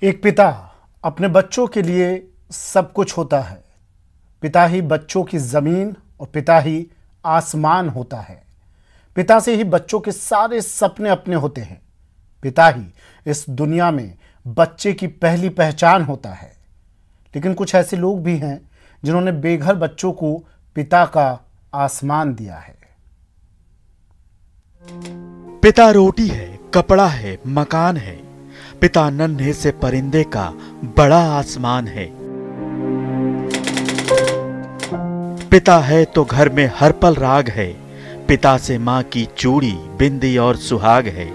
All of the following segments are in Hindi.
एक पिता अपने बच्चों के लिए सब कुछ होता है। पिता ही बच्चों की जमीन और पिता ही आसमान होता है। पिता से ही बच्चों के सारे सपने अपने होते हैं। पिता ही इस दुनिया में बच्चे की पहली पहचान होता है। लेकिन कुछ ऐसे लोग भी हैं जिन्होंने बेघर बच्चों को पिता का आसमान दिया है। पिता रोटी है, कपड़ा है, मकान है। पिता नन्हे से परिंदे का बड़ा आसमान है। पिता है तो घर में हर पल राग है। पिता से मां की चूड़ी, बिंदी और सुहाग है।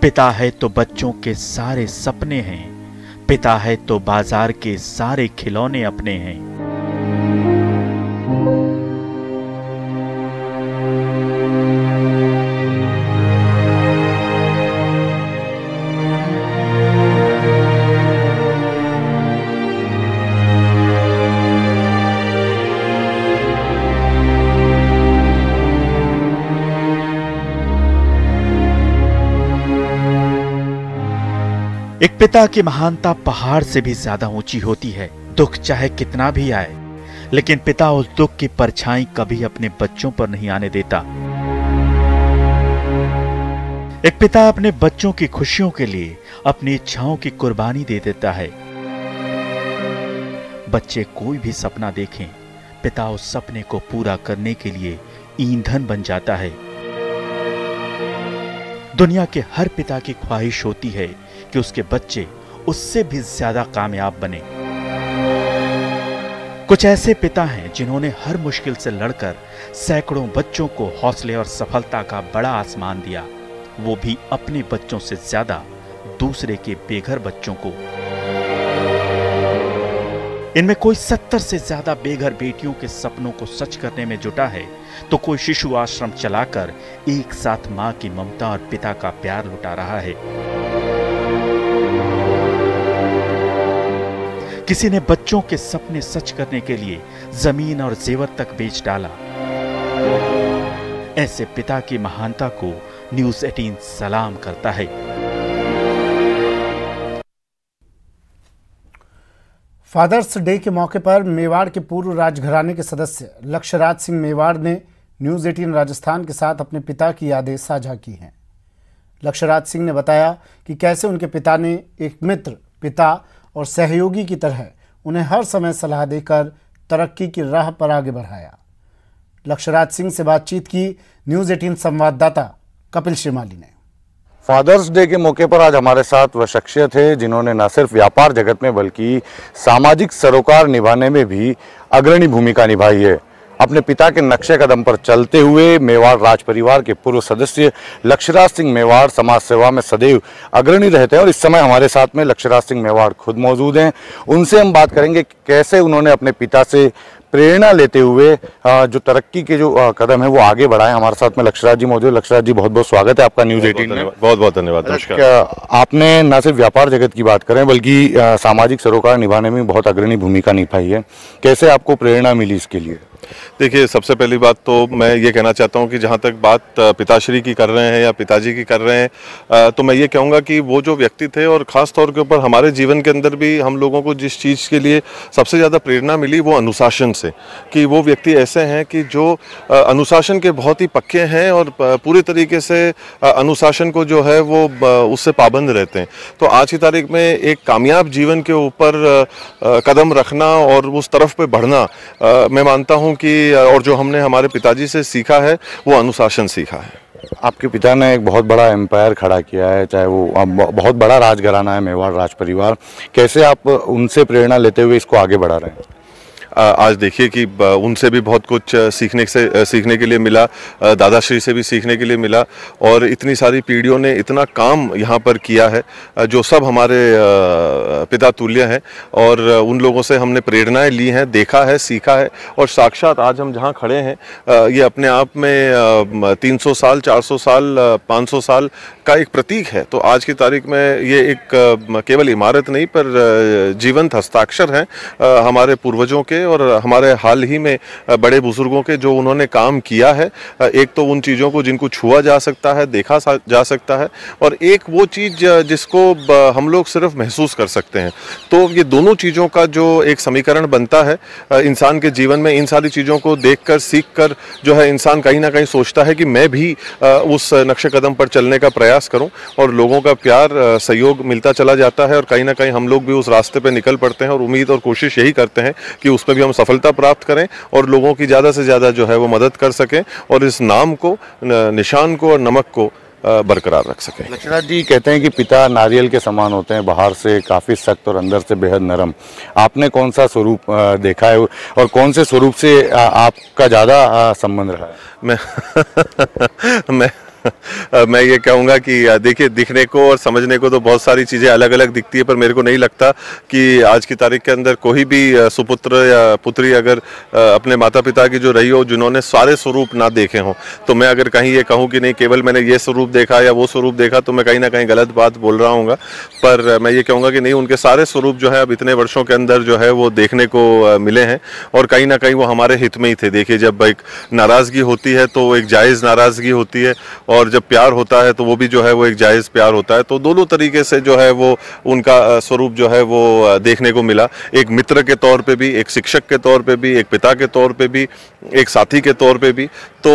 पिता है तो बच्चों के सारे सपने हैं। पिता है तो बाजार के सारे खिलौने अपने हैं। एक पिता की महानता पहाड़ से भी ज्यादा ऊंची होती है। दुख चाहे कितना भी आए, लेकिन पिता उस दुख की परछाई कभी अपने बच्चों पर नहीं आने देता। एक पिता अपने बच्चों की खुशियों के लिए अपनी इच्छाओं की कुर्बानी दे देता है। बच्चे कोई भी सपना देखें, पिता उस सपने को पूरा करने के लिए ईंधन बन जाता है। दुनिया के हर पिता की ख्वाहिश होती है कि उसके बच्चे उससे भी ज्यादा कामयाब बने। कुछ ऐसे पिता हैं जिन्होंने हर मुश्किल से लड़कर सैकड़ों बच्चों को हौसले और सफलता का बड़ा आसमान दिया, वो भी अपने बच्चों से ज्यादा दूसरे के बेघर बच्चों को। इनमें कोई 70 से ज्यादा बेघर बेटियों के सपनों को सच करने में जुटा है, तो कोई शिशु आश्रम चलाकर एक साथ मां की ममता और पिता का प्यार लुटा रहा है। किसी ने बच्चों के सपने सच करने के लिए जमीन और जेवर तक बेच डाला। ऐसे पिता की महानता को न्यूज़ 18 सलाम करता है। फादर्स डे के मौके पर मेवाड़ के पूर्व राजघराने के सदस्य लक्ष्यराज सिंह मेवाड़ ने न्यूज़ 18 राजस्थान के साथ अपने पिता की यादें साझा की हैं। लक्ष्यराज सिंह ने बताया कि कैसे उनके पिता ने एक मित्र, पिता और सहयोगी की तरह उन्हें हर समय सलाह देकर तरक्की की राह पर आगे बढ़ाया। लक्ष्यराज सिंह से बातचीत की न्यूज़ 18 संवाददाता कपिल श्रीमाली ने। फादर्स डे के मौके पर आज हमारे साथ वह शख्सियत है जिन्होंने न सिर्फ व्यापार जगत में बल्कि सामाजिक सरोकार निभाने में भी अग्रणी भूमिका निभाई है। अपने पिता के नक्शे कदम पर चलते हुए मेवाड़ राज परिवार के पूर्व सदस्य लक्ष्यराज सिंह मेवाड़ समाज सेवा में सदैव अग्रणी रहते हैं और इस समय हमारे साथ में लक्ष्यराज सिंह मेवाड़ खुद मौजूद हैं। उनसे हम बात करेंगे कैसे उन्होंने अपने पिता से प्रेरणा लेते हुए जो तरक्की के जो कदम है वो आगे बढ़ाए। हमारे साथ में लक्ष्यराज जी मौजूद। लक्ष्यराज जी, बहुत बहुत स्वागत है आपका न्यूज़ 18 में। बहुत बहुत धन्यवाद। नमस्कार। आपने न सिर्फ व्यापार जगत की बात करें बल्कि सामाजिक सरोकार निभाने में बहुत अग्रणी भूमिका निभाई है। कैसे आपको प्रेरणा मिली इसके लिए? देखिए, सबसे पहली बात तो मैं ये कहना चाहता हूँ कि जहाँ तक बात पिताश्री की कर रहे हैं या पिताजी की कर रहे हैं, तो मैं ये कहूँगा कि वो जो व्यक्ति थे और ख़ास तौर के ऊपर हमारे जीवन के अंदर भी हम लोगों को जिस चीज़ के लिए सबसे ज़्यादा प्रेरणा मिली वो अनुशासन से, कि वो व्यक्ति ऐसे हैं कि जो अनुशासन के बहुत ही पक्के हैं और पूरी तरीके से अनुशासन को जो है वो उससे पाबंद रहते हैं। तो आज की तारीख में एक कामयाब जीवन के ऊपर कदम रखना और उस तरफ पे बढ़ना, मैं मानता हूँ कि और जो हमने हमारे पिताजी से सीखा है वो अनुशासन सीखा है। आपके पिता ने एक बहुत बड़ा एम्पायर खड़ा किया है, चाहे वो बहुत बड़ा राजघराना है मेवाड़ राज परिवार। कैसे आप उनसे प्रेरणा लेते हुए इसको आगे बढ़ा रहे हैं? आज देखिए कि उनसे भी बहुत कुछ सीखने के लिए मिला, दादाश्री से भी सीखने के लिए मिला और इतनी सारी पीढ़ियों ने इतना काम यहाँ पर किया है जो सब हमारे पिता तुल्य हैं और उन लोगों से हमने प्रेरणाएं ली हैं, देखा है, सीखा है और साक्षात आज हम जहाँ खड़े हैं ये अपने आप में 300 साल, 400 साल, 500 साल का एक प्रतीक है। तो आज की तारीख में ये एक केवल इमारत नहीं पर जीवंत हस्ताक्षर हैं हमारे पूर्वजों के और हमारे हाल ही में बड़े बुजुर्गों के जो उन्होंने काम किया है, एक तो उन चीज़ों को जिनको छुआ जा सकता है, देखा जा सकता है, और एक वो चीज़ जिसको हम लोग सिर्फ महसूस कर सकते हैं। तो ये दोनों चीज़ों का जो एक समीकरण बनता है इंसान के जीवन में, इन सारी चीज़ों को देखकर सीखकर जो है इंसान कहीं ना कहीं सोचता है कि मैं भी उस नक्शे कदम पर चलने का प्रयास करूं, और लोगों का प्यार सहयोग मिलता चला जाता है, और कहीं ना कहीं हम लोग भी उस रास्ते पे निकल पड़ते हैं, और उम्मीद और कोशिश यही करते हैं कि उसमें भी हम सफलता प्राप्त करें और लोगों की ज़्यादा से ज़्यादा जो है वो मदद कर सकें, और इस नाम को, निशान को और नमक को बरकरार रख सकें। लक्षराज जी कहते हैं कि पिता नारियल के समान होते हैं, बाहर से काफ़ी सख्त और अंदर से बेहद नरम। आपने कौन सा स्वरूप देखा है और कौन से स्वरूप से आपका ज़्यादा संबंध रहा है? मैं ये कहूँगा कि देखिए, दिखने को और समझने को तो बहुत सारी चीज़ें अलग अलग दिखती है, पर मेरे को नहीं लगता कि आज की तारीख के अंदर कोई भी सुपुत्र या पुत्री अगर अपने माता पिता की जो रही हो, जिन्होंने सारे स्वरूप ना देखे हों, तो मैं अगर कहीं ये कहूँ कि नहीं केवल मैंने ये स्वरूप देखा या वो स्वरूप देखा, तो मैं कहीं ना कहीं गलत बात बोल रहा हूँगा। पर मैं ये कहूँगा कि नहीं, उनके सारे स्वरूप जो है अब इतने वर्षों के अंदर जो है वो देखने को मिले हैं, और कहीं ना कहीं वो हमारे हित में ही थे। देखिए, जब एक नाराज़गी होती है तो एक जायज़ नाराज़गी होती है, और जब प्यार होता है तो वो भी जो है वो एक जायज़ प्यार होता है। तो दोनों तरीके से जो है वो उनका स्वरूप जो है वो देखने को मिला, एक मित्र के तौर पे भी, एक शिक्षक के तौर पे भी, एक पिता के तौर पे भी, एक साथी के तौर पे भी। तो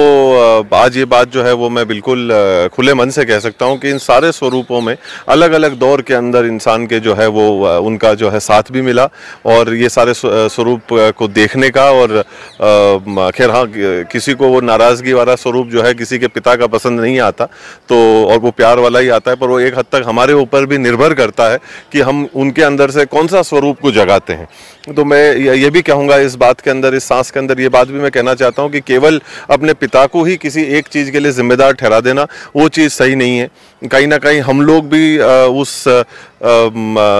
आज ये बात जो है वो मैं बिल्कुल खुले मन से कह सकता हूँ कि इन सारे स्वरूपों में अलग अलग दौर के अंदर इंसान के जो है वो उनका जो है साथ भी मिला, और ये सारे स्वरूप को देखने का, और खैर हाँ, किसी को वो नाराज़गी वाला स्वरूप जो है किसी के पिता का पसंद नहीं आता, तो और वो प्यार वाला ही आता है, पर वो एक हद तक हमारे ऊपर भी निर्भर करता है कि हम उनके अंदर से कौन सा स्वरूप को जगाते हैं। तो मैं ये भी कहूँगा इस बात के अंदर, इस सांस के अंदर ये बात भी मैं कहना चाहता हूँ कि केवल अपने पिता को ही किसी एक चीज़ के लिए जिम्मेदार ठहरा देना, वो चीज़ सही नहीं है। कहीं ना कहीं हम लोग भी उस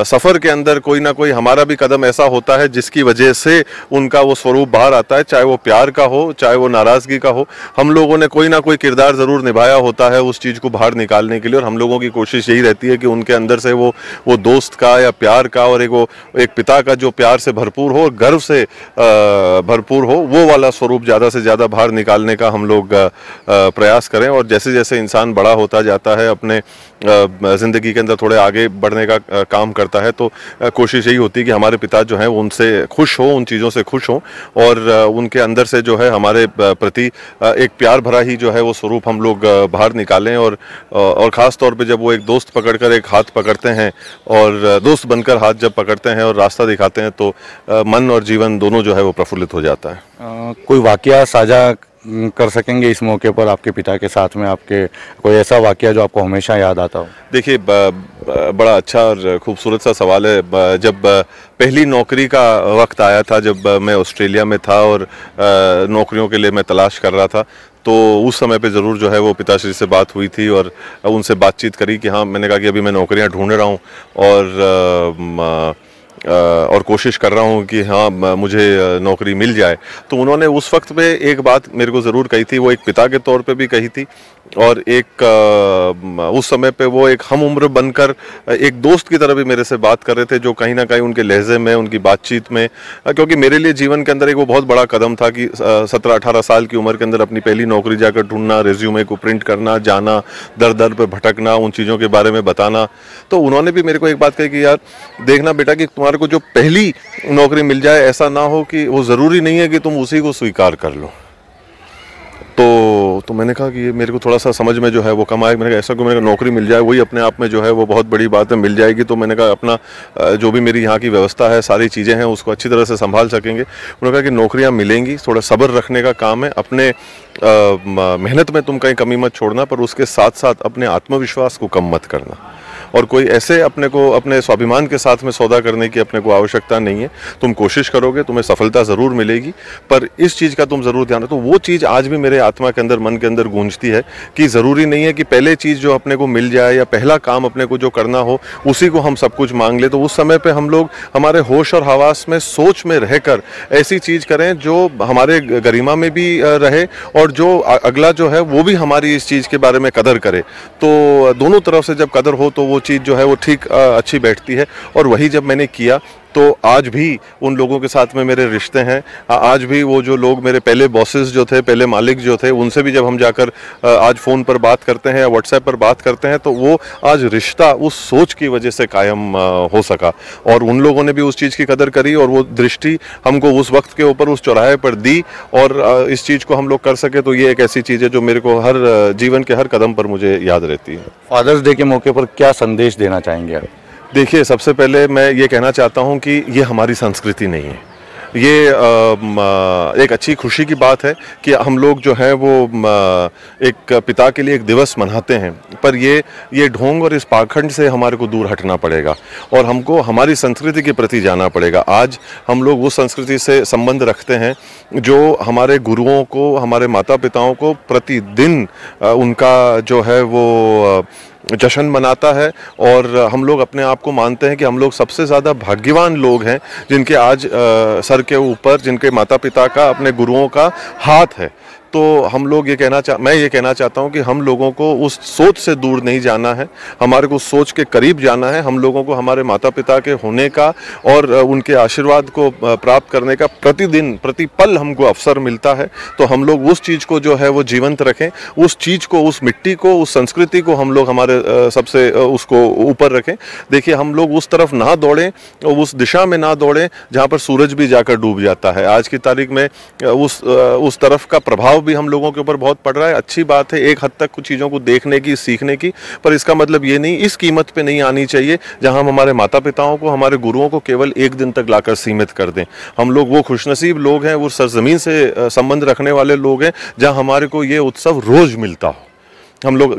सफ़र के अंदर कोई ना कोई हमारा भी कदम ऐसा होता है जिसकी वजह से उनका वो स्वरूप बाहर आता है, चाहे वो प्यार का हो, चाहे वो नाराज़गी का हो। हम लोगों ने कोई ना कोई किरदार ज़रूर निभाया होता है उस चीज़ को बाहर निकालने के लिए, और हम लोगों की कोशिश यही रहती है कि उनके अंदर से वो दोस्त का या प्यार का, और एक पिता का जो प्यार से भरपूर हो, गर्व से भरपूर हो, वो वाला स्वरूप ज़्यादा से ज़्यादा बाहर निकालने का हम लोग प्रयास करें। और जैसे जैसे इंसान बड़ा होता जाता है, अपने ज़िंदगी के अंदर थोड़े आगे बढ़ने का काम करता है, तो कोशिश यही होती है कि हमारे पिता जो हैं वो उनसे खुश हो, उन चीज़ों से खुश हों, और उनके अंदर से जो है हमारे प्रति एक प्यार भरा ही जो है वो स्वरूप हम लोग बाहर निकालें। और ख़ास तौर पे जब वो एक दोस्त पकड़कर एक हाथ पकड़ते हैं, और दोस्त बनकर हाथ जब पकड़ते हैं और रास्ता दिखाते हैं, तो मन और जीवन दोनों जो है वो प्रफुल्लित हो जाता है। कोई वाकया साझा कर सकेंगे इस मौके पर आपके पिता के साथ में, आपके कोई ऐसा वाकया जो आपको हमेशा याद आता हो? देखिए, बड़ा अच्छा और खूबसूरत सा सवाल है। जब पहली नौकरी का वक्त आया था, जब मैं ऑस्ट्रेलिया में था और नौकरियों के लिए मैं तलाश कर रहा था, तो उस समय पे ज़रूर जो है वो पिताश्री से बात हुई थी, और उनसे बातचीत करी कि हाँ, मैंने कहा कि अभी मैं नौकरियां ढूंढ रहा हूँ, और कोशिश कर रहा हूँ कि हाँ मुझे नौकरी मिल जाए। तो उन्होंने उस वक्त पे एक बात मेरे को ज़रूर कही थी, वो एक पिता के तौर पे भी कही थी, और एक उस समय पे वो एक हम उम्र बनकर एक दोस्त की तरह भी मेरे से बात कर रहे थे, जो कहीं ना कहीं उनके लहजे में, उनकी बातचीत में, क्योंकि मेरे लिए जीवन के अंदर एक वो बहुत बड़ा कदम था कि 17-18 साल की उम्र के अंदर अपनी पहली नौकरी जाकर ढूंढना, रेज्यूमे को प्रिंट करना, जाना, दर दर पे भटकना, उन चीज़ों के बारे में बताना। तो उन्होंने भी मेरे को एक बात कही कि यार देखना बेटा कि तुम्हारे को जो पहली नौकरी मिल जाए, ऐसा ना हो कि वो ज़रूरी नहीं है कि तुम उसी को स्वीकार कर लो। तो मैंने कहा कि ये मेरे को थोड़ा सा समझ में जो है वो कम आया। मैंने कहा ऐसा कोई मेरे को नौकरी मिल जाए, वही अपने आप में जो है वो बहुत बड़ी बात है, मिल जाएगी तो मैंने कहा अपना जो भी मेरी यहाँ की व्यवस्था है, सारी चीज़ें हैं, उसको अच्छी तरह से संभाल सकेंगे। उन्होंने कहा कि नौकरियाँ मिलेंगी, थोड़ा सब्र रखने का काम है, अपने मेहनत में तुम कहीं कमी मत छोड़ना, पर उसके साथ साथ अपने आत्मविश्वास को कम मत करना, और कोई ऐसे अपने को अपने स्वाभिमान के साथ में सौदा करने की अपने को आवश्यकता नहीं है। तुम कोशिश करोगे, तुम्हें सफलता ज़रूर मिलेगी, पर इस चीज़ का तुम ज़रूर ध्यान रखो। तो वो चीज़ आज भी मेरे आत्मा के अंदर, मन के अंदर गूंजती है कि ज़रूरी नहीं है कि पहले चीज़ जो अपने को मिल जाए या पहला काम अपने को जो करना हो उसी को हम सब कुछ मांग ले। तो उस समय पर हम लोग हमारे होश और हवास में, सोच में रहकर ऐसी चीज़ करें जो हमारे गरिमा में भी रहे, और जो अगला जो है वो भी हमारी इस चीज़ के बारे में कदर करे। तो दोनों तरफ से जब कदर हो तो वो चीज़ जो है वो ठीक अच्छी बैठती है। और वही जब मैंने किया तो आज भी उन लोगों के साथ में मेरे रिश्ते हैं। आज भी वो जो लोग मेरे पहले बॉसेस जो थे, पहले मालिक जो थे, उनसे भी जब हम जाकर आज फ़ोन पर बात करते हैं या व्हाट्सएप पर बात करते हैं तो वो आज रिश्ता उस सोच की वजह से कायम हो सका, और उन लोगों ने भी उस चीज़ की कदर करी और वो दृष्टि हमको उस वक्त के ऊपर उस चौराहे पर दी, और इस चीज़ को हम लोग कर सके तो ये एक ऐसी चीज़ है जो मेरे को हर जीवन के हर कदम पर मुझे याद रहती है। फादर्स डे के मौके पर क्या संदेश देना चाहेंगे आप? देखिए, सबसे पहले मैं ये कहना चाहता हूँ कि ये हमारी संस्कृति नहीं है। ये एक अच्छी खुशी की बात है कि हम लोग जो है वो एक पिता के लिए एक दिवस मनाते हैं, पर ये ढोंग और इस पाखंड से हमारे को दूर हटना पड़ेगा और हमको हमारी संस्कृति के प्रति जाना पड़ेगा। आज हम लोग उस संस्कृति से संबंध रखते हैं जो हमारे गुरुओं को, हमारे माता पिताओं को प्रतिदिन उनका जो है वो जश्न मनाता है, और हम लोग अपने आप को मानते हैं कि हम लोग सबसे ज़्यादा भाग्यवान लोग हैं जिनके आज सर के ऊपर जिनके माता पिता का, अपने गुरुओं का हाथ है। तो हम लोग मैं ये कहना चाहता हूँ कि हम लोगों को उस सोच से दूर नहीं जाना है, हमारे को उस सोच के करीब जाना है। हम लोगों को हमारे माता पिता के होने का और उनके आशीर्वाद को प्राप्त करने का प्रतिदिन प्रतिपल हमको अवसर मिलता है। तो हम लोग उस चीज़ को जो है वो जीवंत रखें, उस चीज़ को, उस मिट्टी को, उस संस्कृति को हम लोग हमारे सबसे उसको ऊपर रखें। देखिए, हम लोग उस तरफ ना दौड़ें, उस दिशा में ना दौड़ें जहाँ पर सूरज भी जाकर डूब जाता है। आज की तारीख में उस तरफ का प्रभाव भी हम लोगों के ऊपर बहुत पड़ रहा है। अच्छी बात है एक हद तक कुछ चीज़ों को देखने की, सीखने की, पर इसका मतलब ये नहीं, इस कीमत पे नहीं आनी चाहिए जहां हम हमारे माता पिताओं को, हमारे गुरुओं को केवल एक दिन तक लाकर सीमित कर दें। हम लोग वो खुशनसीब लोग हैं, वो सरजमीन से संबंध रखने वाले लोग हैं जहां हमारे को ये उत्सव रोज मिलता हो। हम लोग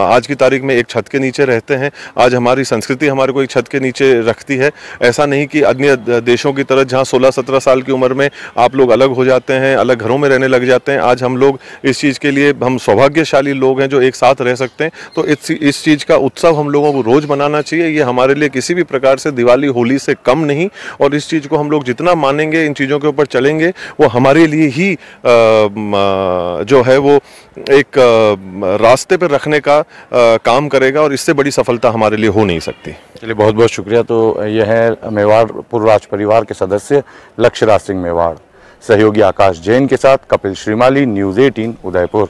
आज की तारीख में एक छत के नीचे रहते हैं। आज हमारी संस्कृति हमारे को एक छत के नीचे रखती है। ऐसा नहीं कि अन्य देशों की तरह जहां 16-17 साल की उम्र में आप लोग अलग हो जाते हैं, अलग घरों में रहने लग जाते हैं। आज हम लोग इस चीज़ के लिए हम सौभाग्यशाली लोग हैं जो एक साथ रह सकते हैं। तो इस चीज़ का उत्सव हम लोगों को रोज़ मनाना चाहिए। ये हमारे लिए किसी भी प्रकार से दिवाली, होली से कम नहीं, और इस चीज़ को हम लोग जितना मानेंगे, इन चीज़ों के ऊपर चलेंगे, वो हमारे लिए ही जो है वो एक रास्ते पर रखने का काम करेगा, और इससे बड़ी सफलता हमारे लिए हो नहीं सकती। चलिए, बहुत बहुत शुक्रिया। तो यह है मेवाड़ पूर्व राज परिवार के सदस्य लक्ष्यराज सिंह मेवाड़, सहयोगी आकाश जैन के साथ कपिल श्रीमाली, न्यूज़ 18 उदयपुर।